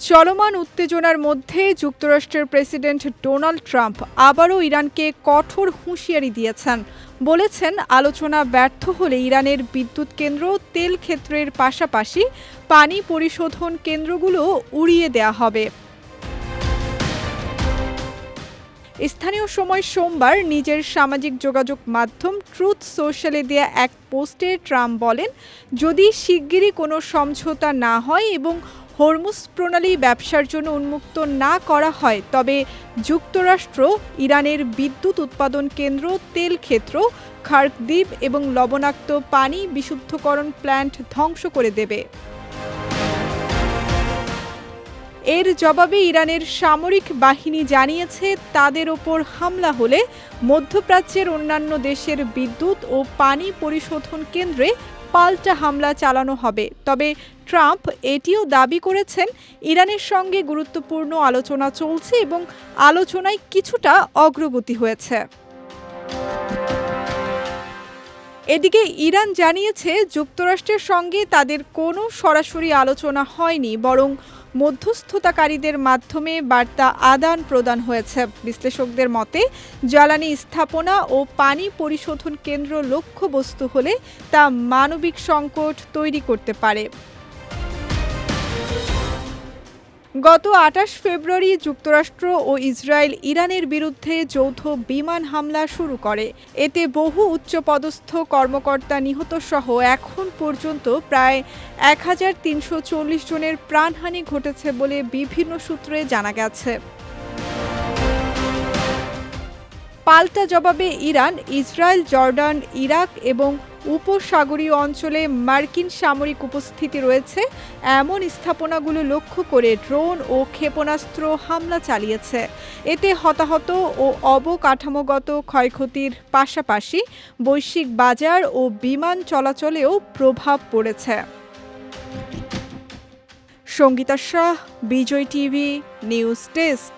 চলমান উত্তেজনার মধ্যে যুক্তরাষ্ট্রের প্রেসিডেন্ট ডোনাল্ড ট্রাম্প আবারও ইরানকে কঠোর হুঁশিয়ারি দিয়েছেন। বলেছেন, আলোচনা ব্যর্থ হলে ইরানের বিদ্যুৎ কেন্দ্র, তেল ক্ষেত্রের পাশাপাশি পানি পরিশোধন কেন্দ্রগুলো উড়িয়ে দেয়া হবে। স্থানীয় সময় সোমবার নিজের সামাজিক যোগাযোগ মাধ্যম ট্রুথ সোশ্যালে দেয়া এক পোস্টে ট্রাম্প বলেন, যদি শিগগিরই কোনো সমঝোতা না হয় এবং হরমুজ প্রণালী ব্যবসার জন্য উন্মুক্ত না করা হয়, তবে যুক্তরাষ্ট্র ইরানের বিদ্যুৎ উৎপাদন কেন্দ্র, তেল ক্ষেত্র, খার্ক দ্বীপ এবং লবণাক্ত পানি বিশুদ্ধকরণ প্ল্যান্ট ধ্বংস করে দেবে। এর জবাবে ইরানের সামরিক বাহিনী জানিয়েছে, তাদের ওপর হামলা হলে মধ্যপ্রাচ্যের অন্যান্য দেশের বিদ্যুৎ ও পানি পরিশোধন কেন্দ্রে পাল্টা হামলা চালানো হবে। তবে ট্রাম্প এটিও দাবি করেছেন, ইরানের সঙ্গে গুরুত্বপূর্ণ আলোচনা চলছে এবং আলোচনায় কিছুটা অগ্রগতি হয়েছে। এদিকে ইরান জানিয়েছে, যুক্তরাষ্ট্রের সঙ্গে তাদের কোনো সরাসরি আলোচনা হয়নি, বরং মধ্যস্থতাকারীদের মাধ্যমে বার্তা আদান প্রদান হয়েছে। বিশ্লেষকদের মতে, জ্বালানি স্থাপনা ও পানি পরিশোধন কেন্দ্র লক্ষ্যবস্তু হলে তা মানবিক সংকট তৈরি করতে পারে। গত ২৮ ফেব্রুয়ারি যুক্তরাষ্ট্র ও ইসরায়েল ইরানের বিরুদ্ধে যৌথ বিমান হামলা শুরু করে। এতে বহু উচ্চপদস্থ কর্মকর্তা নিহতসহ এখন পর্যন্ত প্রায় ১৩৪০ জনের প্রাণহানি ঘটেছে বলে বিভিন্ন সূত্রে জানা গেছে। পাল্টা জবাবে ইরান, ইসরায়েল, জর্ডান, ইরাক এবং উপসাগরীয় অঞ্চলে মার্কিন সামরিক উপস্থিতি রয়েছে এমন স্থাপনাগুলো লক্ষ্য করে ড্রোন ও ক্ষেপণাস্ত্র হামলা চালিয়েছে। এতে হতাহত ও অবকাঠামোগত ক্ষয়ক্ষতির পাশাপাশি বৈশ্বিক বাজার ও বিমান চলাচলেও প্রভাব পড়েছে। সঙ্গীতা শাহ, বিজয় টিভি, নিউজ ডেস্ক।